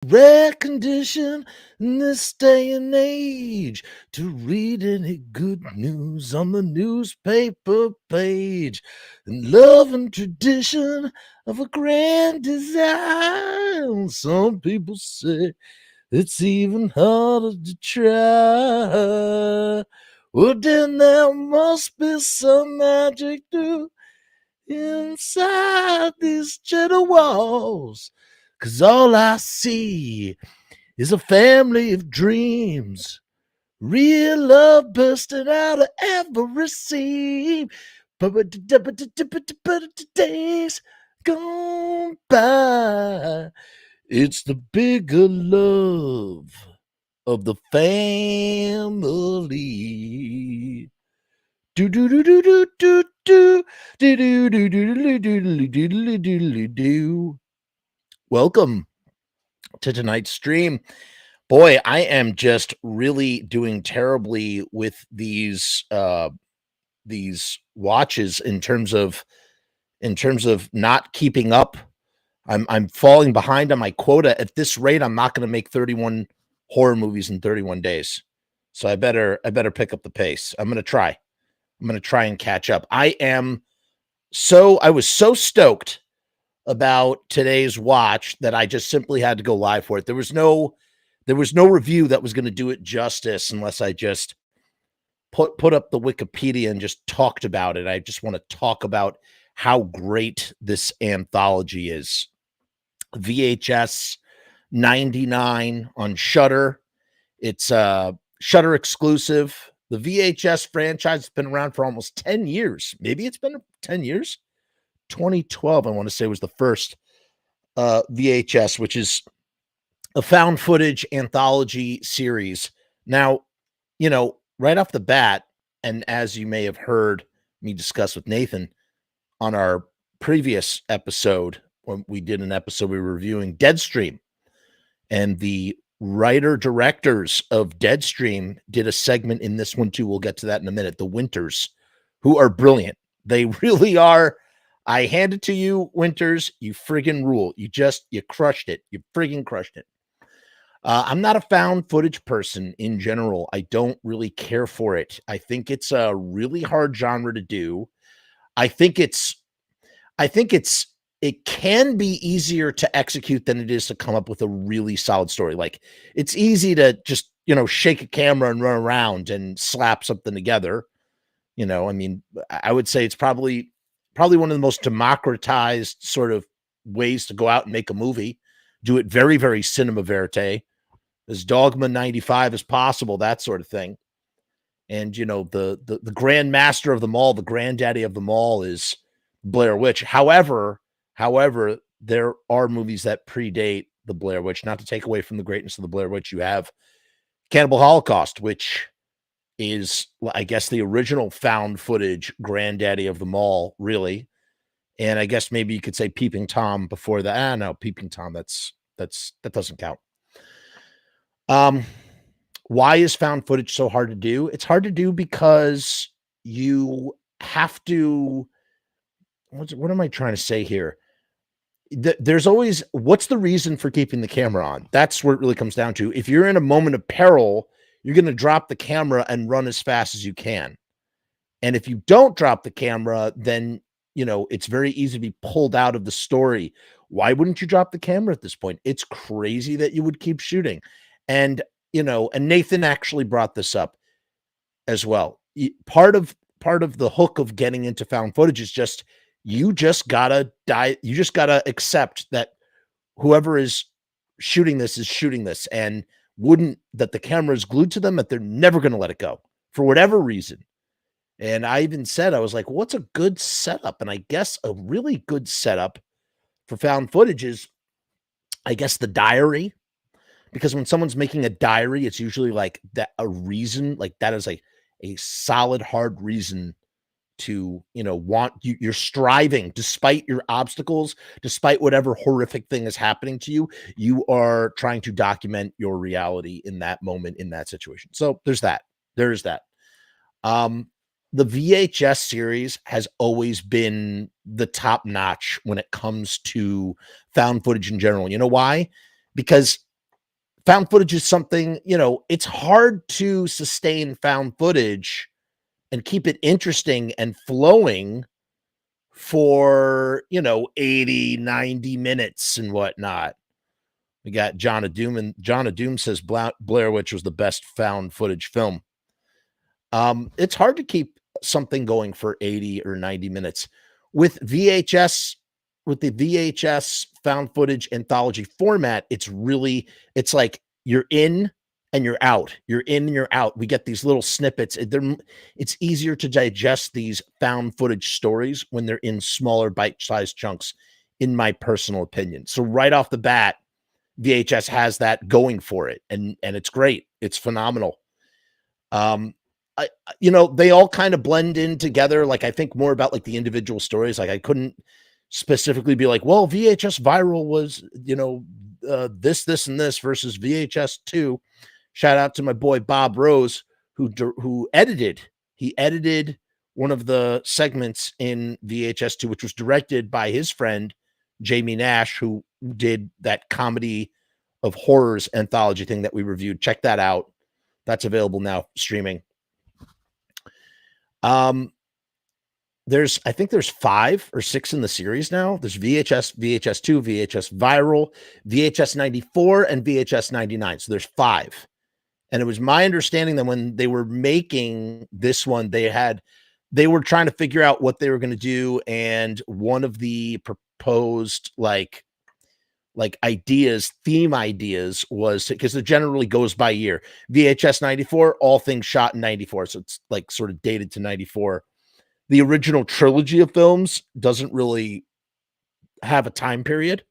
Rare condition in this day and age to read any good news on the newspaper page. And love and tradition of a grand design. Some people say it's even harder to try. Well, then there must be some magic too inside these cheddar walls. 'Cause all I see is a family of dreams. Real love bursting out of every seam. But days gone by. It's the bigger love of the family. Do do do do do do do do do do do do do do do. Welcome to tonight's stream. Boy, I am just really doing terribly with these watches in terms of not keeping up. I'm falling behind on my quota. At this rate, I'm not going to make 31 horror movies in 31 days. So I better pick up the pace. I'm going to try and catch up. I was so stoked about today's watch that I just simply had to go live for it. There was no review that was going to do it justice unless I just put up the Wikipedia and just talked about it. I just want to talk about how great this anthology is. VHS 99 on Shudder. It's a Shudder exclusive. The VHS franchise has been around for almost 10 years. Maybe it's been 10 years. 2012, I want to say, was the first VHS, which is a found footage anthology series. Now, right off the bat, and as you may have heard me discuss with Nathan on our previous episode, when we did an episode, we were reviewing Deadstream, and the writer-directors of Deadstream did a segment in this one too. We'll get to that in a minute. The Winters, who are brilliant. They really are. I hand it to you, Winters. You friggin' rule. You crushed it. You friggin' crushed it. I'm not a found footage person in general. I don't really care for it. I think it's a really hard genre to do. I think it can be easier to execute than it is to come up with a really solid story. Like, it's easy to just, shake a camera and run around and slap something together. I mean, I would say it's probably one of the most democratized sort of ways to go out and make a movie. Do it very, very cinema verite, as Dogma 95 as possible, that sort of thing. And, the grand master of them all, the granddaddy of them all is Blair Witch. However, there are movies that predate the Blair Witch. Not to take away from the greatness of the Blair Witch, you have Cannibal Holocaust, which is, I guess, the original found footage granddaddy of them all, really. And I guess maybe you could say Peeping Tom before that. No, Peeping Tom, that doesn't count. Why is found footage so hard to do? It's hard to do because you have to, what am I trying to say here? There's always, what's the reason for keeping the camera on? That's what it really comes down to. If you're in a moment of peril, you're going to drop the camera and run as fast as you can. And if you don't drop the camera, then, it's very easy to be pulled out of the story. Why wouldn't you drop the camera at this point? It's crazy that you would keep shooting. And, and Nathan actually brought this up as well. Part of the hook of getting into found footage is just, you just gotta die. You just gotta accept that whoever is shooting this, and that the camera is glued to them, that they're never going to let it go for whatever reason. And I even said, I was like, what's a good setup? And I guess a really good setup for found footage is, I guess, the diary. Because when someone's making a diary, it's usually like that, a reason, like that is a solid, hard reason to, you're striving despite your obstacles, despite whatever horrific thing is happening to you, you are trying to document your reality in that moment, in that situation. So there's that. The VHS series has always been the top notch when it comes to found footage in general. You know why? Because found footage is something, it's hard to sustain found footage and keep it interesting and flowing for, 80, 90 minutes and whatnot. We got John of Doom, and John of Doom says Blair Witch was the best found footage film. It's hard to keep something going for 80 or 90 minutes. With VHS, with the VHS found footage anthology format, it's like you're in and you're out. You're in and you're out. We get these little snippets. It's easier to digest these found footage stories when they're in smaller bite-sized chunks, in my personal opinion. So right off the bat, VHS has that going for it, and it's great. It's phenomenal. They all kind of blend in together. Like, I think more about like the individual stories. Like, I couldn't specifically be like, well, VHS viral was, this, and this versus VHS 2. Shout out to my boy Bob Rose, who edited. He edited one of the segments in VHS 2, which was directed by his friend Jamie Nash, who did that comedy of horrors anthology thing that we reviewed. Check that out. That's available now streaming. I think there's 5 or 6 in the series now. There's VHS, VHS 2, VHS viral, VHS 94, and VHS 99. So there's 5. And it was my understanding that when they were making this one, they were trying to figure out what they were going to do. And one of the proposed theme ideas was, because it generally goes by year. VHS 94, all things shot in 94. So it's like sort of dated to 94. The original trilogy of films doesn't really have a time period.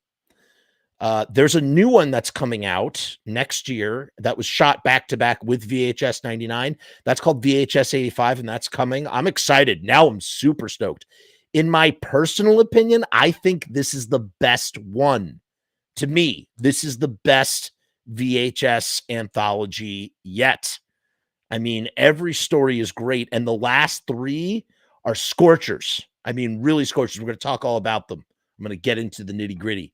There's a new one that's coming out next year that was shot back to back with VHS 99. That's called VHS 85, and that's coming. I'm excited. Now I'm super stoked. In my personal opinion, I think this is the best one. To me, this is the best VHS anthology yet. I mean, every story is great, and the last 3 are scorchers. I mean, really scorchers. We're going to talk all about them. I'm going to get into the nitty-gritty.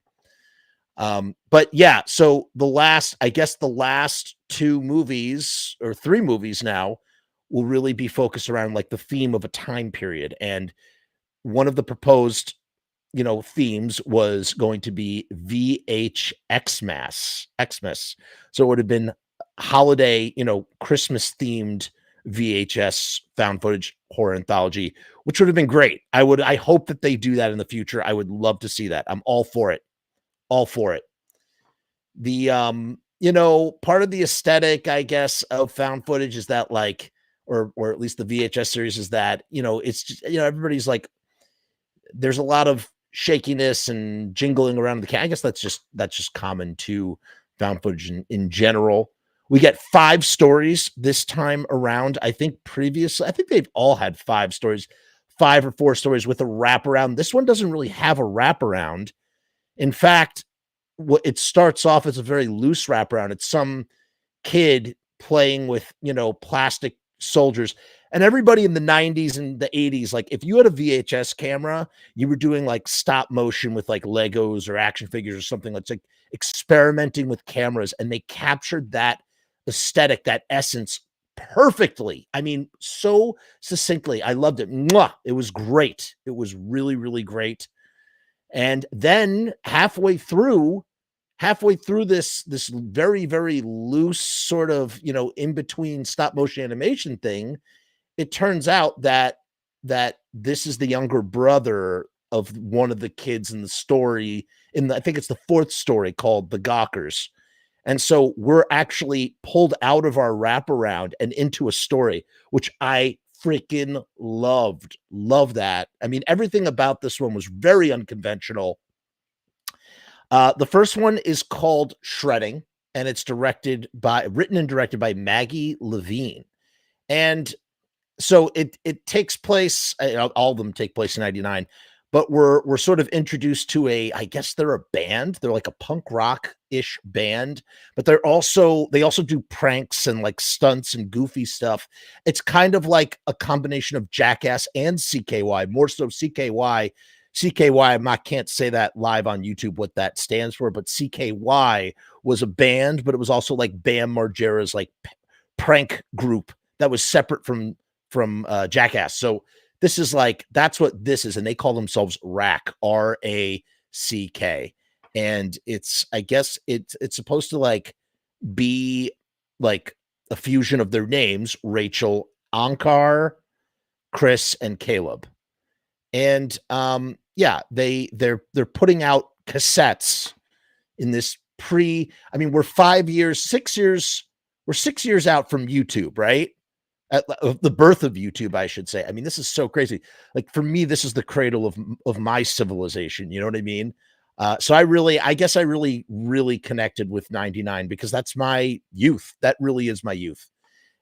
But yeah, so the last 2 movies or 3 movies now will really be focused around like the theme of a time period. And one of the proposed themes was going to be Xmas. So it would have been holiday, Christmas themed VHS found footage horror anthology, which would have been great. I hope that they do that in the future. I would love to see that. I'm all for it. All for it. The, part of the aesthetic, I guess, of found footage is that like, or at least the VHS series is that, it's just, everybody's like, there's a lot of shakiness and jingling around the camera. I guess that's just common to found footage in general. We get 5 stories this time around. I think they've all had 5 stories, 5 or 4 stories with a wraparound. This one doesn't really have a wraparound. In fact, it starts off as a very loose wraparound. It's some kid playing with, plastic soldiers. And everybody in the 90s and the 80s, like if you had a VHS camera, you were doing like stop motion with like Legos or action figures or something. That's like experimenting with cameras, and they captured that aesthetic, that essence perfectly. I mean, so succinctly. I loved it. Mwah! It was great. It was really, really great. And then halfway through this very, very loose sort of, in between stop motion animation thing, it turns out that this is the younger brother of one of the kids in the story. I think it's the 4th story, called The Gawkers. And so we're actually pulled out of our wraparound and into a story, which I freaking loved. Love that. I mean, everything about this one was very unconventional. The first one is called Shredding, and it's written and directed by Maggie Levin. And so it takes place, all of them take place in 99, but we're sort of introduced to I guess they're a band. They're like a punk rock-ish band, but they also do pranks and like stunts and goofy stuff. It's kind of like a combination of Jackass and CKY, more so CKY. CKY, can't say that live on YouTube what that stands for, but CKY was a band, but it was also like Bam Margera's like prank group that was separate from Jackass. So this is like, that's what this is, and they call themselves RACK, RACK, and it's, I guess it's supposed to like be like a fusion of their names, Rachel, Ankar, Chris, and Caleb. And yeah, they're putting out cassettes in this I mean, we're 6 years, we're 6 years out from YouTube, right? At the birth of YouTube, I should say. I mean, this is so crazy. Like for me, this is the cradle of my civilization. You know what I mean? So I guess I really connected with 99 because that's my youth. That really is my youth.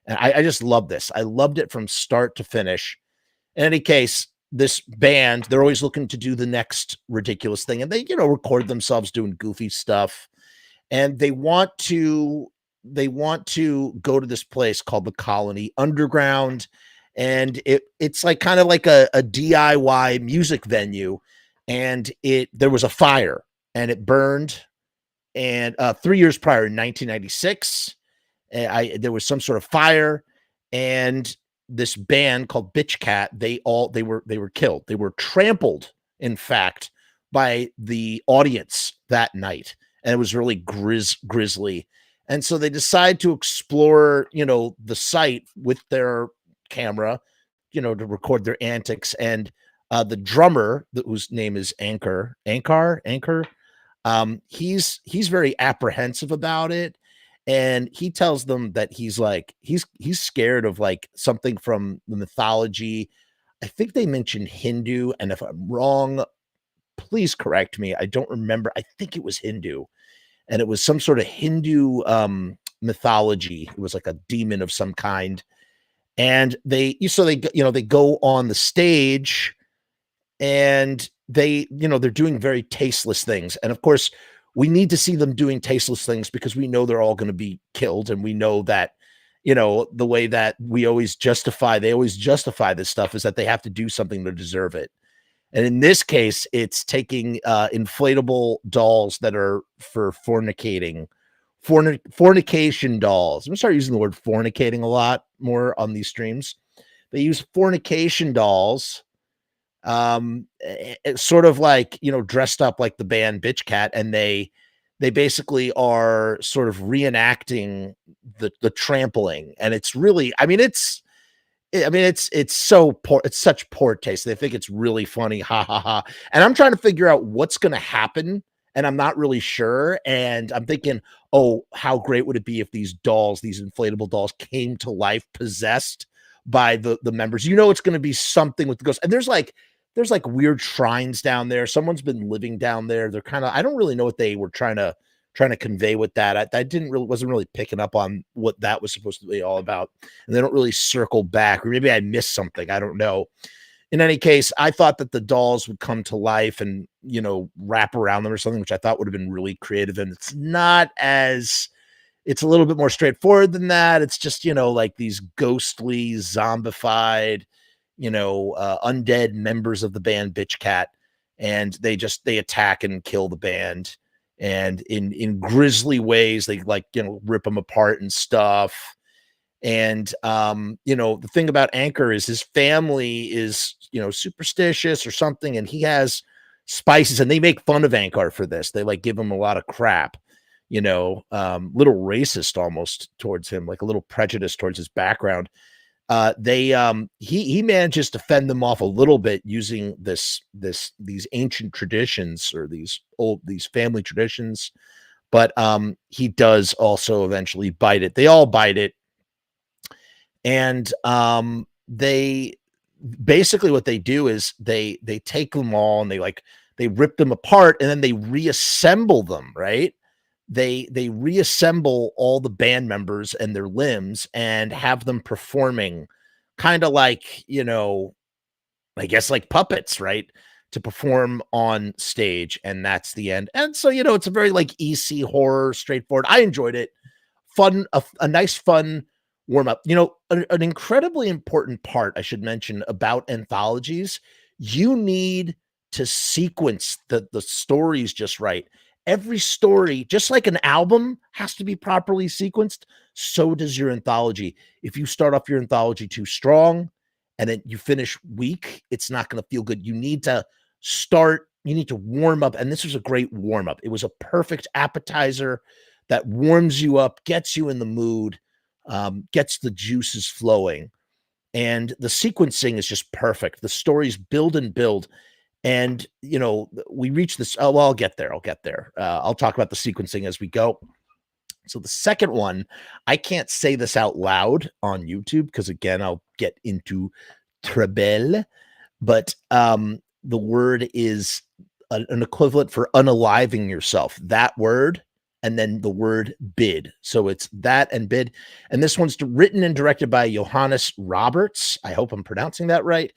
And I just love this. I loved it from start to finish. In any case, this band, they're always looking to do the next ridiculous thing. And they, record themselves doing goofy stuff. And they want to go to this place called the Colony underground. And it's like kind of like a DIY music venue. And there was a fire and it burned. And 3 years prior, in 1996, there was some sort of fire, and this band called Bitch Cat, they were killed. They were trampled, in fact, by the audience that night, and it was really grisly. And so they decide to explore, the site with their camera, to record their antics. And the drummer, whose name is Ankar, he's very apprehensive about it. And he tells them that he's scared of like something from the mythology. I think they mentioned Hindu, and if I'm wrong, please correct me. I don't remember. I think it was Hindu, and it was some sort of Hindu mythology. It was like a demon of some kind. And they go on the stage, and they're doing very tasteless things. And of course, we need to see them doing tasteless things because we know they're all going to be killed. And we know that, the way that they always justify this stuff is that they have to do something to deserve it. And in this case, it's taking inflatable dolls that are for fornication dolls. I'm going to start using the word fornicating a lot more on these streams. They use fornication dolls, it's sort of like, dressed up like the band Bitch Cat, and they basically are sort of reenacting the trampling. And it's really, it's so poor. It's such poor taste. They think it's really funny. Ha ha ha. And I'm trying to figure out what's going to happen, and I'm not really sure. And I'm thinking, oh, how great would it be if these inflatable dolls came to life, possessed by the members? It's going to be something with the ghosts. And there's like weird shrines down there. Someone's been living down there. They're kind of, I don't really know what they were trying to convey with that. I wasn't really picking up on what that was supposed to be all about. And they don't really circle back, or maybe I missed something. I don't know. In any case, I thought that the dolls would come to life and, wrap around them or something, which I thought would have been really creative. And it's a little bit more straightforward than that. It's just, like these ghostly, zombified, undead members of the band Bitch Cat, and they attack and kill the band, and in grisly ways. They rip them apart and stuff. And the thing about Ankar is his family is superstitious or something, and he has spices, and they make fun of Ankar for this. They give him a lot of crap, little racist almost towards him, like a little prejudice towards his background. He manages to fend them off a little bit using these ancient traditions, or these family traditions, but he does also eventually bite it. They all bite it. And they basically, what they do is they take them all, and they rip them apart, and then they reassemble them, right? They reassemble all the band members and their limbs and have them performing kind of like, I guess like puppets, right? To perform on stage. And that's the end. And so, it's a very EC horror, straightforward. I enjoyed it. Fun, a nice, fun warm up. An incredibly important part I should mention about anthologies, you need to sequence the stories just right. Every story, just like an album has to be properly sequenced, so does your anthology. If you start off your anthology too strong and then you finish weak, it's not going to feel good. You need to warm up. And this was a great warm up. It was a perfect appetizer that warms you up, gets you in the mood, gets the juices flowing. And the sequencing is just perfect. The stories build and build. And, we reach this. Oh, well, I'll get there. I'll talk about the sequencing as we go. So the second one, I can't say this out loud on YouTube because, again, I'll get into trouble. But the word is an equivalent for unaliving yourself. That word, and then the word bid. So it's that and bid. And this one's written and directed by Johannes Roberts. I hope I'm pronouncing that right.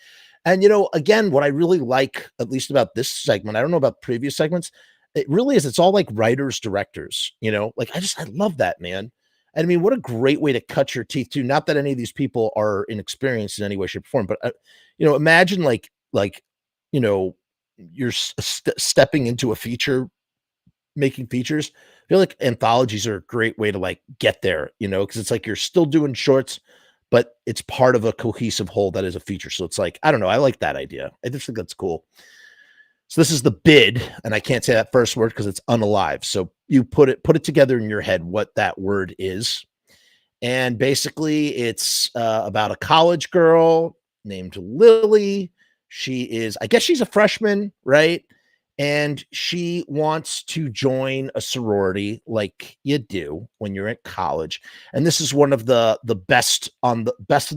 And, again, what I really like, at least about this segment, I don't know about previous segments, it really is. It's all like writers, directors, I love that, man. And I mean, what a great way to cut your teeth too. Not that any of these people are inexperienced in any way, shape, or form, but, imagine you're stepping into a feature, making features. I feel like anthologies are a great way to get there, because it's like you're still doing shorts, but it's part of a cohesive whole that is a feature. So it's like, I don't know. I like that idea. I just think that's cool. So this is the bid, and I can't say that first word because it's unalive. So you put it together in your head what that word is. And basically it's about a college girl named Lily. I guess she's a freshman, right? And she wants to join a sorority like you do when you're at college. And this is one of the best of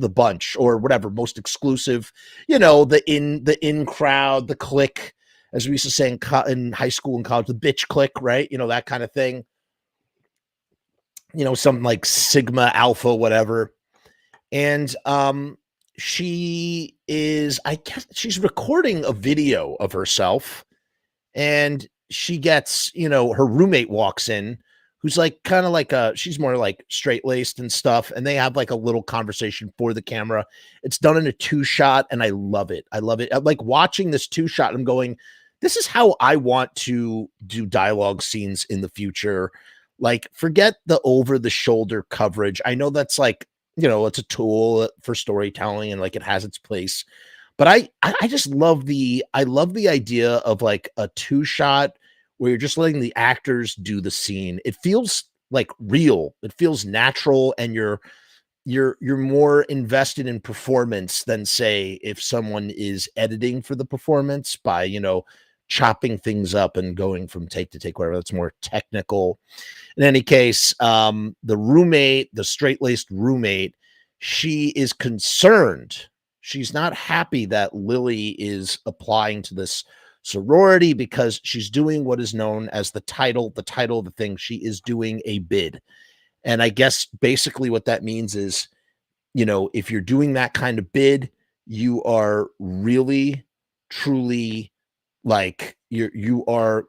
the bunch, or whatever, most exclusive, the in crowd, the clique, as we used to say in high school and college, the bitch clique, right? That kind of thing. Something like Sigma, Alpha, whatever. And I guess she's recording a video of herself. And she gets, her roommate walks in, who's she's more like straight-laced and stuff. And they have a little conversation for the camera. It's done in a 2-shot, and I love it. I like watching this 2-shot. I'm going, this is how I want to do dialogue scenes in the future. Forget the over-the-shoulder coverage. I know that's it's a tool for storytelling and it has its place. But I just love the idea of a 2-shot where you're just letting the actors do the scene. It feels real. It feels natural, and you're more invested in performance than, say, if someone is editing for the performance by chopping things up and going from take to take, whatever. That's more technical. In any case, the straight-laced roommate, she is concerned. She's not happy that Lily is applying to this sorority because she's doing what is known as the title of the thing. She is doing a bid. And I guess basically what that means is, if you're doing that kind of bid, you are really, truly you are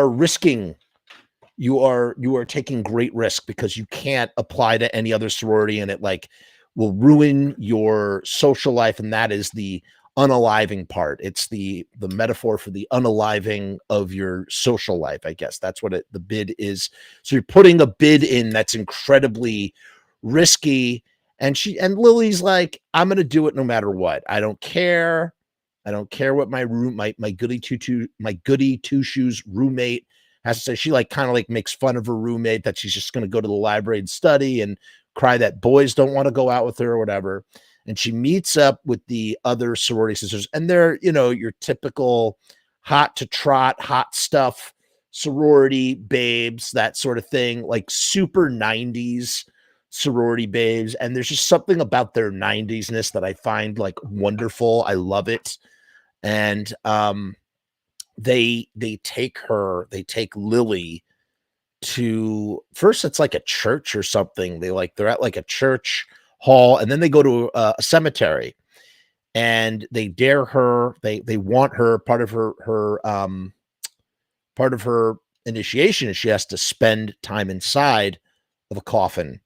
risking. You are taking great risk because you can't apply to any other sorority, and it will ruin your social life. And that is the unaliving part. It's the metaphor for the unaliving of your social life. I guess that's what the bid is. So you're putting a bid in that's incredibly risky. And Lily's like, I'm going to do it no matter what. I don't care. I don't care what my goody two shoes roommate has to say. She kind of makes fun of her roommate that she's just going to go to the library and study and cry that boys don't want to go out with her or whatever. And she meets up with the other sorority sisters, and they're, your typical hot to trot, hot stuff, sorority babes, that sort of thing, super 90s sorority babes. And there's just something about their 90s-ness that I find wonderful. I love it. And they take Lily to, first it's a church or something. They're at a church hall, and then they go to a cemetery, and they dare her. They want her. Part of her initiation is she has to spend time inside of a coffin,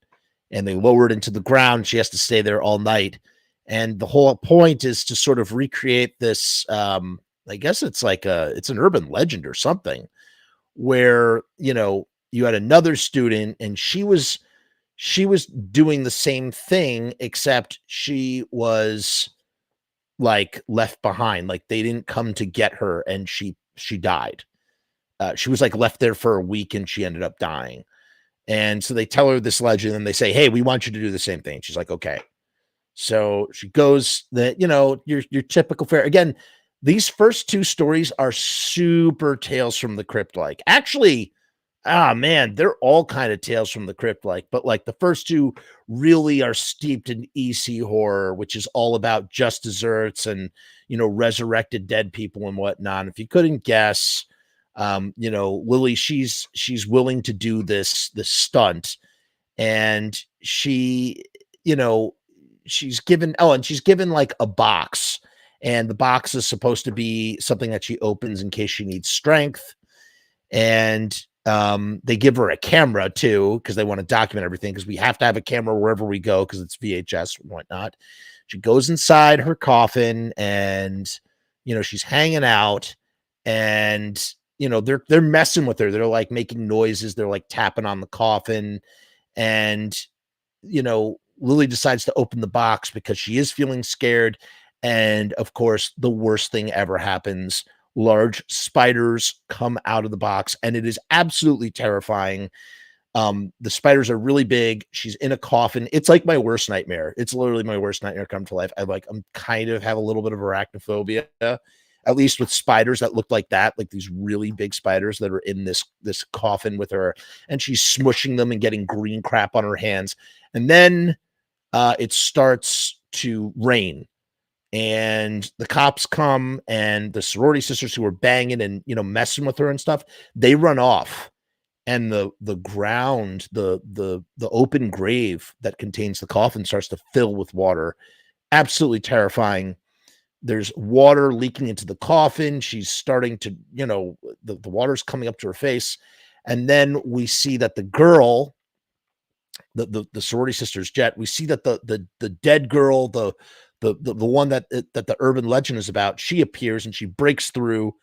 and they lower it into the ground. She has to stay there all night. And the whole point is to sort of recreate this I guess it's like it's an urban legend or something where, you had another student and she was doing the same thing, except she was like left behind. Like they didn't come to get her and she died. She was like left there for a week and she ended up dying. And so they tell her this legend and they say, "Hey, we want you to do the same thing." She's like, "Okay." So she goes, your typical fare. Again, these first two stories are super Tales from the Crypt like. Actually, man, they're all kind of Tales from the Crypt like, but like the first two really are steeped in EC horror, which is all about just desserts and, resurrected dead people and whatnot. If you couldn't guess, Lily, she's willing to do this stunt, and you know, she's given like a box, and the box is supposed to be something that she opens in case she needs strength. And they give her a camera too, because they want to document everything, because we have to have a camera wherever we go because it's VHS and whatnot. She goes inside her coffin and she's hanging out, and they're messing with her. They're like making noises, they're like tapping on the coffin, and Lily decides to open the box because she is feeling scared. And of course, the worst thing ever happens. Large spiders come out of the box, and it is absolutely terrifying. The spiders are really big. She's in a coffin. It's like my worst nightmare. It's literally my worst nightmare come to life. I'm kind of have a little bit of arachnophobia, at least with spiders that look like that, like these really big spiders that are in this coffin with her, and she's smushing them and getting green crap on her hands. And then it starts to rain, and the cops come, and the sorority sisters who are banging and messing with her and stuff, they run off. And the ground, the open grave that contains the coffin starts to fill with water. Absolutely terrifying. There's water leaking into the coffin. She's starting to, the water's coming up to her face. And then we see that the girl, the sorority sisters Jet, we see that the dead girl, the one that the urban legend is about, she appears and she breaks through,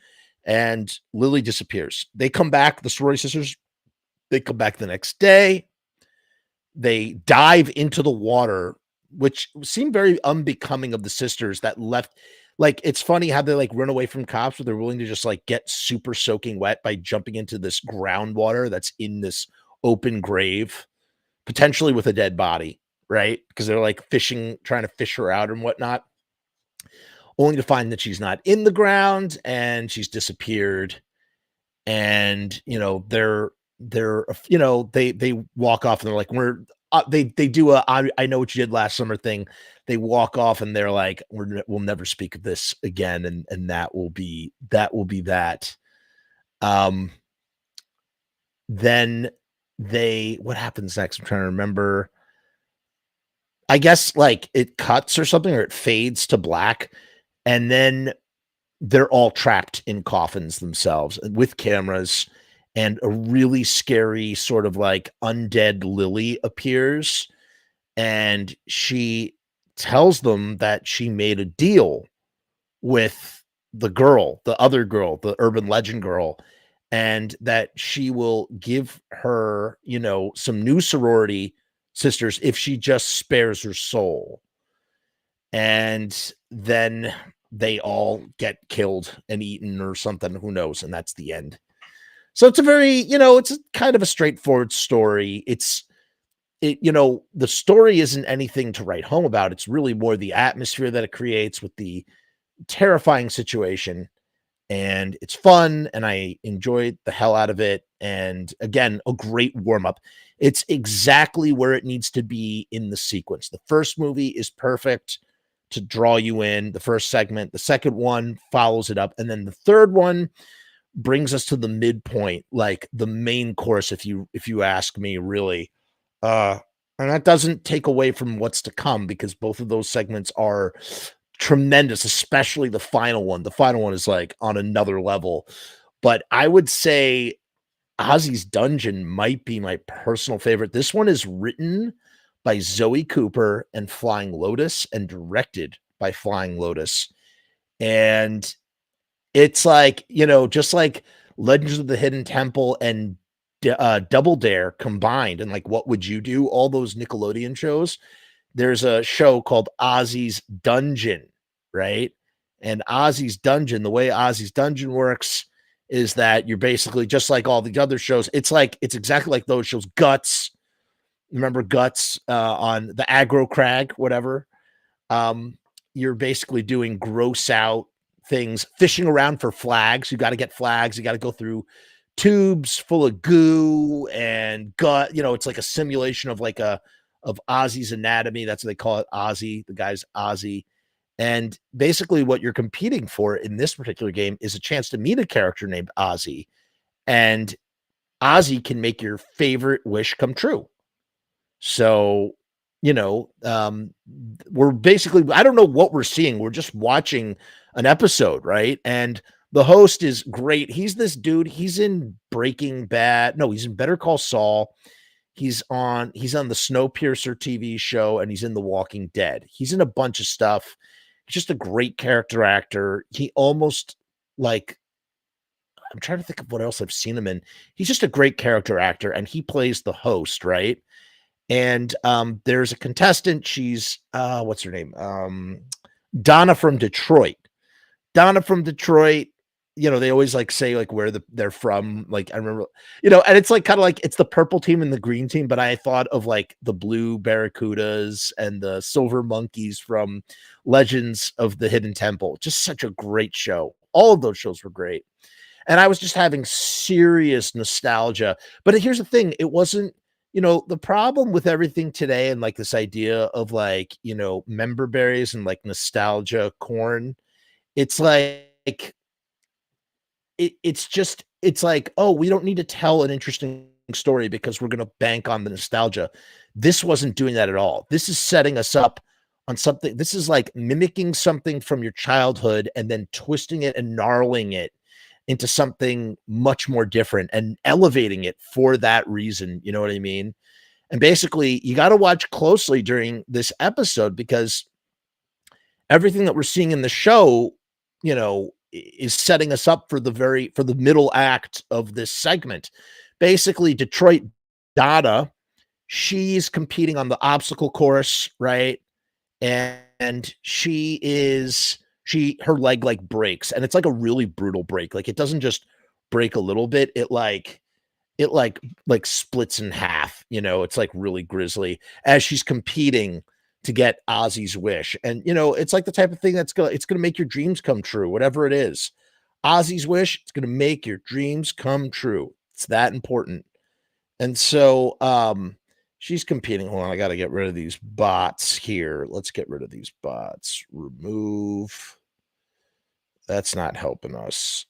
and Lily disappears. They come back, the sorority sisters, they come back the next day. They dive into the water, which seemed very unbecoming of the sisters that left. Like, it's funny how they like run away from cops, but they're willing to just like get super soaking wet by jumping into this groundwater that's in this open grave, potentially with a dead body, right? Because they're like fishing, trying to fish her out and whatnot, only to find that she's not in the ground and she's disappeared. And they walk off and they're like, they do a I know what you did last summer thing. They walk off and they're like, we'll never speak of this again, and that will be that. Then what happens next? I'm trying to remember. I guess like it cuts or something, or it fades to black, and then they're all trapped in coffins themselves with cameras, and a really scary sort of like undead Lily appears, and she tells them that she made a deal with the girl, the other girl, the urban legend girl, and that she will give her, some new sorority sisters if she just spares her soul. And then they all get killed and eaten or something, who knows, and that's the end. So it's a very, it's a kind of a straightforward story. The story isn't anything to write home about. It's really more the atmosphere that it creates with the terrifying situation. And it's fun, and I enjoyed the hell out of it. And again, a great warm-up. It's exactly where it needs to be in the sequence. The first movie is perfect to draw you in, the first segment. The second one follows it up, and then the third one brings us to the midpoint, like the main course, if you ask me, really. And that doesn't take away from what's to come, because both of those segments are tremendous, especially the final one. The final one is like on another level. But I would say Ozzy's Dungeon might be my personal favorite. This one is written by Zoe Cooper and Flying Lotus and directed by Flying Lotus. And It's like, just like Legends of the Hidden Temple and Double Dare combined, and like What Would You Do? All those Nickelodeon shows. There's a show called Ozzy's Dungeon, right? And Ozzy's Dungeon, the way Ozzy's Dungeon works is that you're basically just like all the other shows. It's exactly like those shows. Guts, remember Guts on the Aggro Crag, whatever. You're basically doing gross out things, fishing around for flags. You got to get flags. You got to go through tubes full of goo and gut. It's like a simulation of of Ozzy's anatomy. That's what they call it. Ozzy, the guy's Ozzy. And basically what you're competing for in this particular game is a chance to meet a character named Ozzy. And Ozzy can make your favorite wish come true. So, we're basically, I don't know what we're seeing. We're just watching an episode, right? And the host is great. He's this dude. He's in Breaking Bad. No, he's in Better Call Saul. He's on the Snowpiercer TV show, and he's in The Walking Dead. He's in a bunch of stuff. He's just a great character actor. He almost I'm trying to think of what else I've seen him in. He's just a great character actor, and he plays the host, right? And there's a contestant. She's what's her name? Donna from Detroit. Donna from Detroit. They always say where they're from. Like I remember, and it's kind of like it's the purple team and the green team, but I thought of the blue Barracudas and the silver monkeys from Legends of the Hidden Temple. Just such a great show. All of those shows were great. And I was just having serious nostalgia. But here's the thing. It wasn't, the problem with everything today and this idea of member berries and nostalgia corn. It's it's like, oh, we don't need to tell an interesting story because we're going to bank on the nostalgia. This wasn't doing that at all. This is setting us up on something. This is mimicking something from your childhood and then twisting it and gnarling it into something much more different and elevating it for that reason. You know what I mean? And basically, you got to watch closely during this episode because everything that we're seeing in the show, is setting us up for the middle act of this segment. Basically, Detroit Donna, she's competing on the obstacle course, right? And her leg breaks, and it's a really brutal break. It doesn't just break a little bit. It splits in half, it's really grisly as she's competing to get Ozzy's wish. And, it's the type of thing it's going to make your dreams come true, whatever it is. Ozzy's wish, it's going to make your dreams come true. It's that important. And so, she's competing. Hold on, I got to get rid of these bots here. Let's get rid of these bots. Remove. That's not helping us.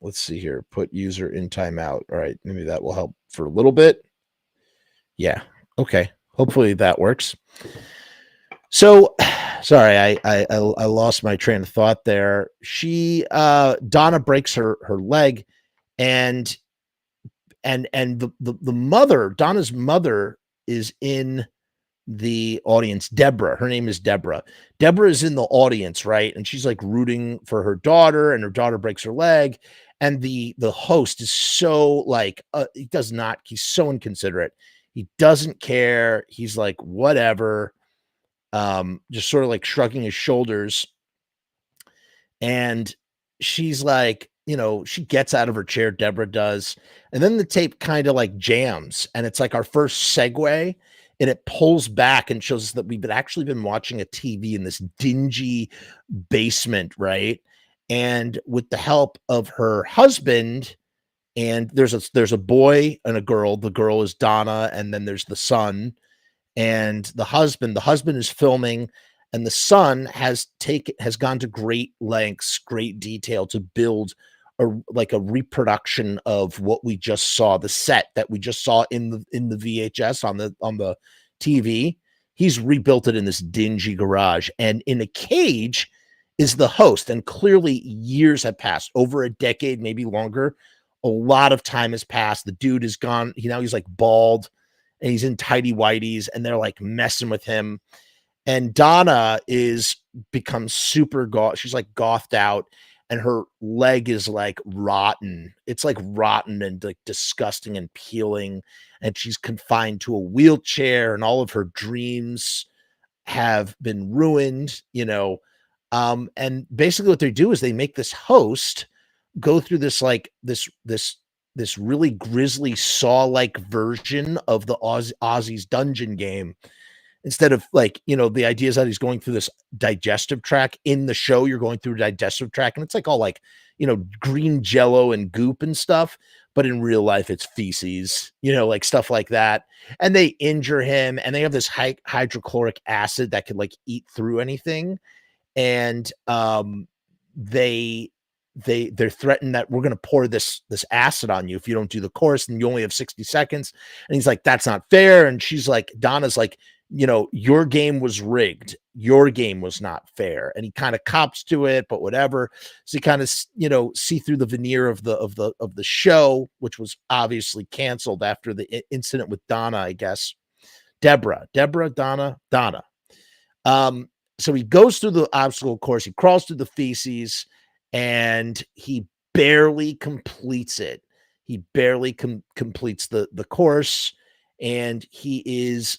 Let's see here. Put user in timeout. All right, maybe that will help for a little bit. Yeah. Okay. Hopefully that works. So, sorry, I lost my train of thought there. Donna breaks her leg, and the mother, Donna's mother, is in the audience. Deborah, her name is Deborah. Deborah is in the audience, right? And she's rooting for her daughter, and her daughter breaks her leg. And the host is so he's so inconsiderate. He doesn't care. He's whatever. Just sort of shrugging his shoulders. And she's she gets out of her chair, Deborah does. And then the tape kind of jams. And it's our first segue. And it pulls back and shows us that we've actually been watching a TV in this dingy basement, right? And with the help of her husband, and there's a boy and a girl. The girl is Donna, and then there's the son and the husband. The husband is filming, and the son has gone to great lengths, great detail to build a reproduction of what we just saw, the set that we just saw in the VHS on the TV. He's rebuilt it in this dingy garage, and in a cage is the host. And clearly years have passed, over a decade, maybe longer. A lot of time has passed. The dude is gone. He's bald, and he's in tighty whities, and they're messing with him. And Donna becomes super goth. She's gothed out. and her leg is like rotten. It's like rotten and like disgusting and peeling, and she's confined to a wheelchair, and all of her dreams have been ruined, and basically what they do is they make this host go through this like this really grisly Saw-like version of the Ozzy's dungeon game. Instead of like, the idea is that he's going through this digestive tract. In the show, you're going through a digestive tract, and it's like all like, green jello and goop and stuff. But in real life, it's feces, like stuff like that. And they injure him, and they have this hydrochloric acid that could like eat through anything. And they're threatened that we're going to pour this acid on you if you don't do the course, and you only have 60 seconds. And he's like, that's not fair. And she's like, Donna's like, your game was rigged. Your game was not fair. And he kind of cops to it, but whatever. So you kind of, see through the veneer of the show, which was obviously canceled after the incident with Donna, I guess. Donna. So he goes through the obstacle course, he crawls through the feces, and he barely completes it. He barely completes the course, and he is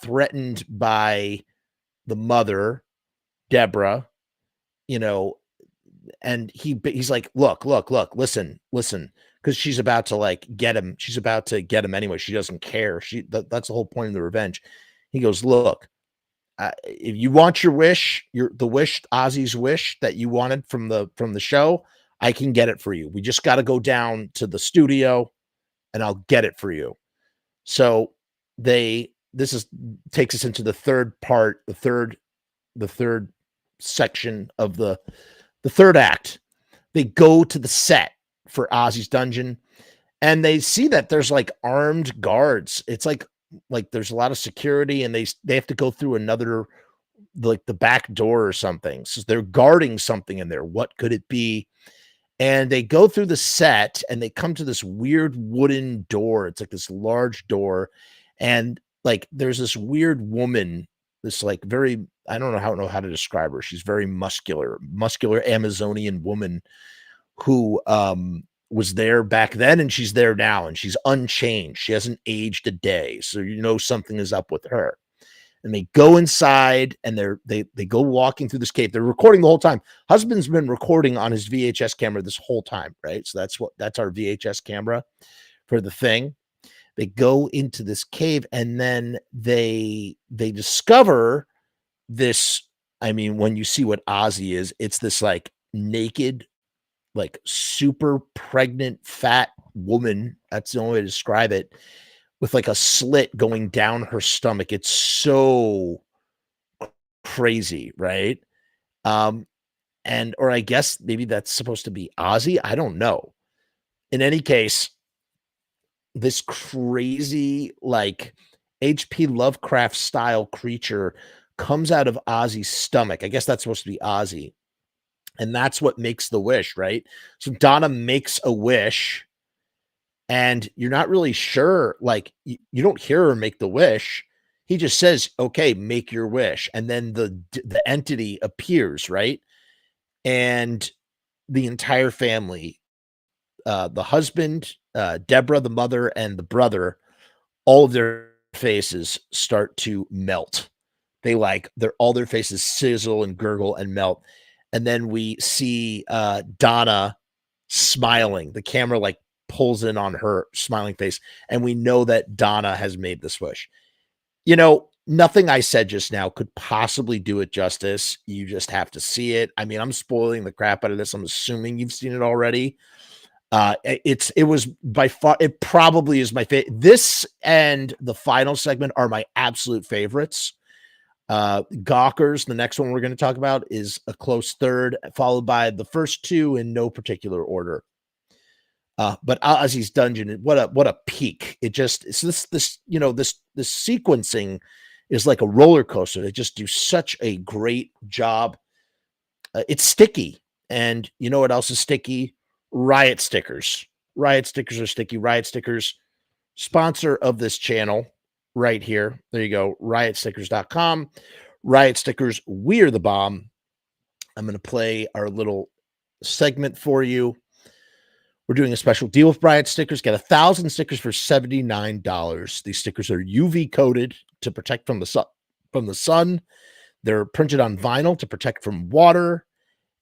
threatened by the mother, Deborah, and he's like, look, listen, because she's about to like get him. She's about to get him anyway. She doesn't care. That's the whole point of the revenge. He goes, look, if you want your wish, Ozzy's wish that you wanted from the show, I can get it for you. We just got to go down to the studio, and I'll get it for you. So takes us into the third part, the third section of the third act. They go to the set for Ozzy's dungeon, and they see that there's like armed guards. It's like there's a lot of security, and they have to go through another, like the back door or something. So they're guarding something in there. What could it be? And they go through the set, and they come to this weird wooden door. It's like this large door, and like there's this weird woman, this like very, I don't know how to describe her. She's very muscular Amazonian woman who was there back then, and she's there now, and she's unchanged. She hasn't aged a day. So something is up with her. And they go inside, and they go walking through this cave. They're recording the whole time. Husband's been recording on his VHS camera this whole time, right? So that's our VHS camera for the thing. They go into this cave, and then they discover this. I mean, when you see what Ozzy is, it's this like naked, like super pregnant, fat woman. That's the only way to describe it, with like a slit going down her stomach. It's so crazy, right? Or I guess maybe that's supposed to be Ozzy. I don't know. In any case, this crazy, like H.P. Lovecraft style creature comes out of Ozzy's stomach. I guess that's supposed to be Ozzy. And that's what makes the wish, right? So Donna makes a wish, and you're not really sure, like you don't hear her make the wish. He just says, okay, make your wish. And then the entity appears, right? And the entire family, the husband, Deborah, the mother, and the brother, all of their faces start to melt. All their faces sizzle and gurgle and melt. And then we see Donna smiling. The camera like pulls in on her smiling face, and we know that Donna has made this wish. Nothing I said just now could possibly do it justice. You just have to see it. I mean, I'm spoiling the crap out of this. I'm assuming you've seen it already. It was by far, it probably is my favorite. This and the final segment are my absolute favorites. Gawkers, the next one we're going to talk about, is a close third, followed by the first two in no particular order. But Ozzy's dungeon, what a peak! It's this sequencing is like a roller coaster. They just do such a great job. It's sticky, and you know what else is sticky? Riot stickers. Riot stickers are sticky. Riot stickers, sponsor of this channel, right here. There you go. Riotstickers.com. Riot stickers. We're the bomb. I'm going to play our little segment for you. We're doing a special deal with Riot Stickers. Get 1,000 stickers for $79. These stickers are UV coated to protect from the sun. They're printed on vinyl to protect from water,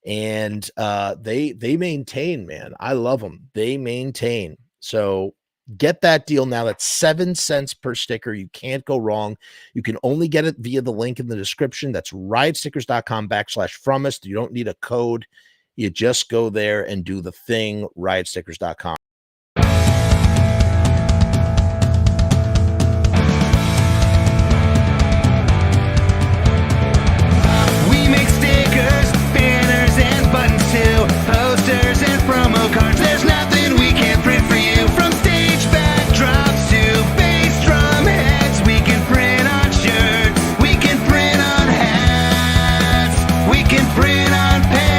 and they maintain, man. I love them. They maintain. So get that deal now. That's 7 cents per sticker. You can't go wrong. You can only get it via the link in the description. That's riotstickers.com/Frumess. You don't need a code. You just go there and do the thing, riotstickers.com. We make stickers, banners, and buttons too. Posters and promo cards. There's nothing we can't print for you. From stage backdrops to bass drum heads. We can print on shirts. We can print on hats. We can print on pants.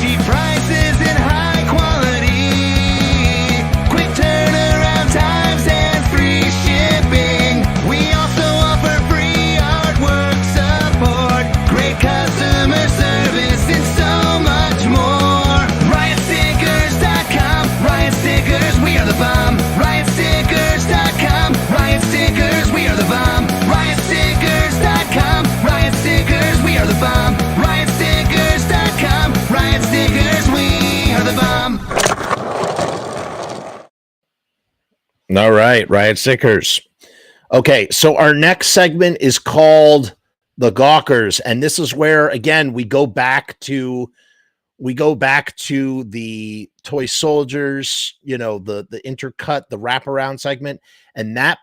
Cheap prices and high quality. Quick turnaround times and free shipping. We also offer free artwork support. Great customer service and so much more. RiotStickers.com. Riot Stickers, we are the bomb. RiotStickers.com. Riot Stickers, we are the bomb. RiotStickers.com. Riot Stickers, we are the bomb. RiotStickers.com. Riot Stickers, we are the bomb. All right, Riot Stickers. Okay, so our next segment is called the Gawkers, and this is where, again, we go back to the Toy Soldiers, the intercut, the wraparound segment, and that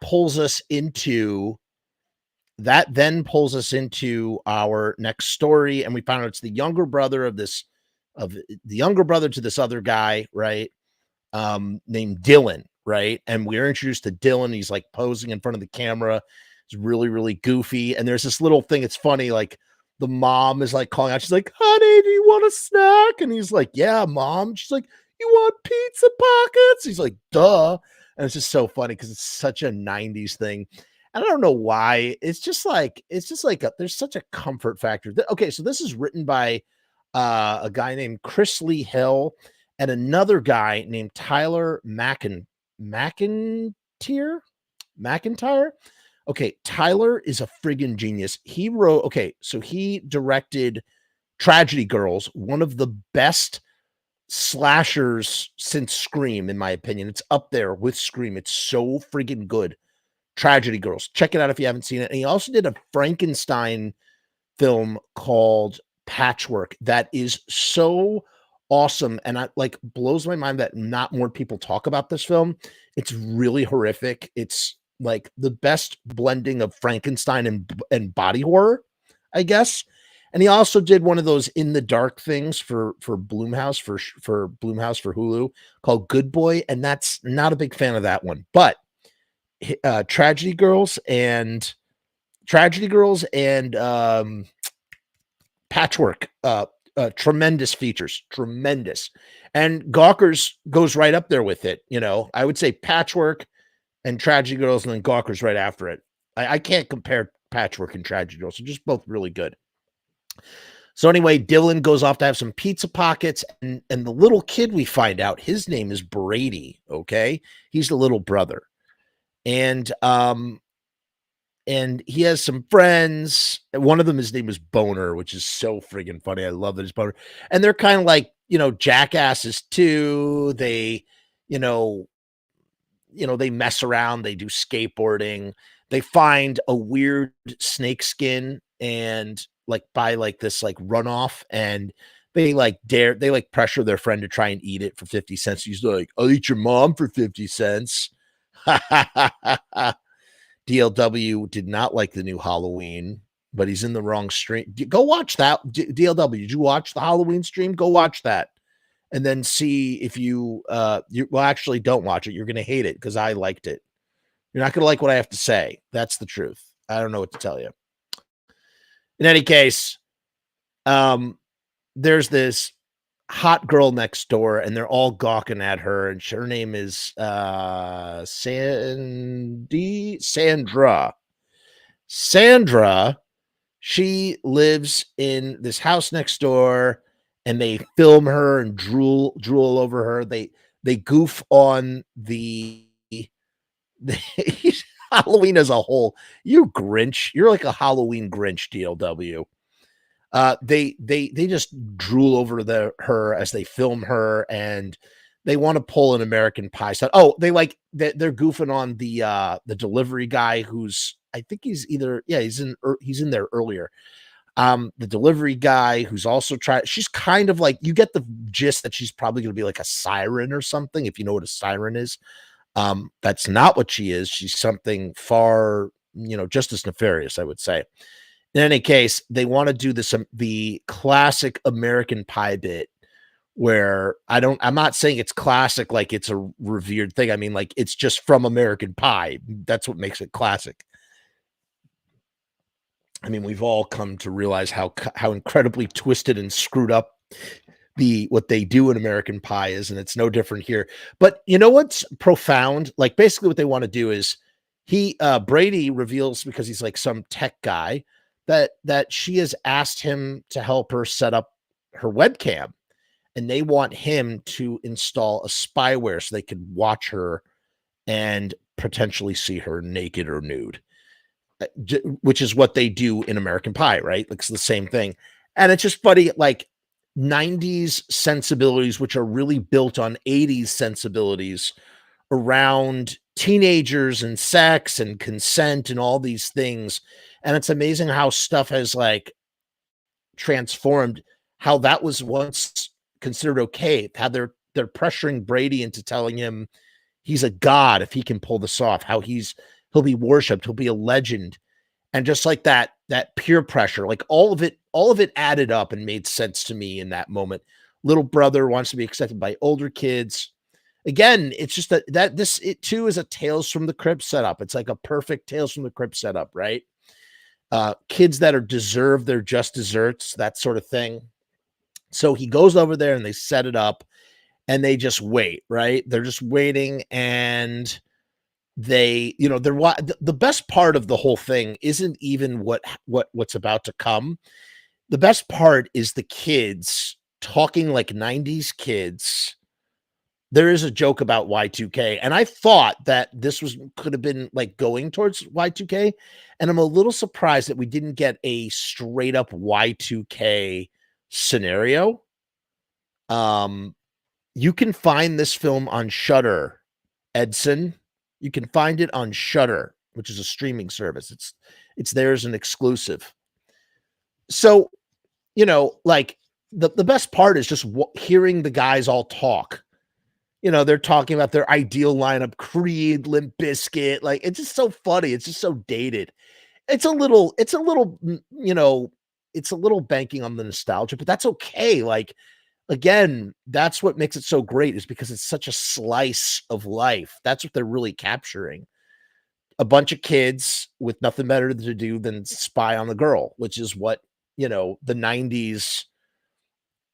then pulls us into our next story, and we found out it's the younger brother to this other guy, right? Named Dylan, right? And we're introduced to Dylan. He's like posing in front of the camera. It's really, really goofy. And there's this little thing. It's funny. Like the mom is like calling out. She's like, "Honey, do you want a snack?" And he's like, "Yeah, Mom." She's like, "You want pizza pockets?" He's like, "Duh." And it's just so funny because it's such a 90s thing. And I don't know why. It's just like there's such a comfort factor. Okay, so this is written by a guy named Chris Lee Hill and another guy named Tyler MacIntyre. Okay, Tyler is a friggin' genius. He directed Tragedy Girls, one of the best slashers since Scream, in my opinion. It's up there with Scream. It's so friggin' good. Tragedy Girls. Check it out if you haven't seen it. And he also did a Frankenstein film called Patchwork that is so awesome, and I like blows my mind that not more people talk about this film. It's really horrific. It's like the best blending of Frankenstein and body horror, I guess. And he also did one of those in the dark things for Blumhouse for Hulu called Good Boy, and that's not a big fan of that one. But Tragedy Girls and Patchwork, tremendous features, tremendous. And Gawkers goes right up there with it. I would say Patchwork and Tragedy Girls, and then Gawkers right after it. I can't compare Patchwork and Tragedy Girls. They're just both really good. So anyway, Dylan goes off to have some pizza pockets, and the little kid, we find out his name is Brady. Okay. He's the little brother. And he has some friends. One of them, his name is Boner, which is so friggin' funny. I love that it's Boner. And they're kind of like, jackasses too. They, they mess around. They do skateboarding. They find a weird snake skin and buy this runoff, and they pressure their friend to try and eat it for 50 cents. He's like, "I'll eat your mom for 50 cents. DLW did not like the new Halloween, but he's in the wrong stream. Go watch that. DLW, did you watch the Halloween stream? Go watch that. And then see if you actually don't watch it. You're going to hate it because I liked it. You're not going to like what I have to say. That's the truth. I don't know what to tell you. In any case, there's this hot girl next door, and they're all gawking at her, and her name is Sandra. She lives in this house next door, and they film her and drool over her. They goof on the Halloween as a whole. You Grinch, you're like a Halloween Grinch, DLW. They just drool over her as they film her, and they want to pull an American Pie style. Oh, they're goofing on the delivery guy who's, I think he's he's in there earlier. The delivery guy who's also she's kind of like, you get the gist that she's probably going to be like a siren or something, if you know what a siren is. That's not what she is. She's something far, just as nefarious, I would say. In any case, they want to do the classic American Pie bit where I'm not saying it's classic like it's a revered thing. I mean, like, it's just from American Pie. That's what makes it classic. I mean, we've all come to realize how incredibly twisted and screwed up what they do in American Pie is, and it's no different here. But you know what's profound? Like, basically what they want to do is Brady reveals, because he's like some tech guy, that she has asked him to help her set up her webcam, and they want him to install a spyware so they could watch her and potentially see her naked or nude, which is what they do in American Pie, right? Like, it's the same thing. And it's just funny, like, 90s sensibilities, which are really built on 80s sensibilities around teenagers and sex and consent and all these things. And it's amazing how stuff has like transformed, how that was once considered okay, how they're pressuring Brady into telling him he's a god if he can pull this off, how he'll be worshipped, he'll be a legend. And just like that peer pressure, like all of it added up and made sense to me in that moment. Little brother wants to be accepted by older kids. Again, it's just that it too is a Tales from the Crypt setup. It's like a perfect Tales from the Crypt setup, right? Kids that are deserved their just desserts, that sort of thing. So he goes over there and they set it up and they just wait, right? They're just waiting, and the best part of the whole thing isn't even what's about to come. The best part is the kids talking like 90s kids. There is a joke about Y2K, and I thought that this could have been like going towards Y2K, and I'm a little surprised that we didn't get a straight up Y2K scenario. You can find this film on Shudder, Edson. You can find it on Shudder, which is a streaming service. It's there as an exclusive. So, like, the best part is just hearing the guys all talk. They're talking about their ideal lineup: Creed, Limp Bizkit. Like, it's just so funny. It's just so dated. It's a little, it's a little banking on the nostalgia, but that's okay. Like, again, that's what makes it so great, is because it's such a slice of life. That's what they're really capturing. A bunch of kids with nothing better to do than spy on the girl, which is what, the 90s,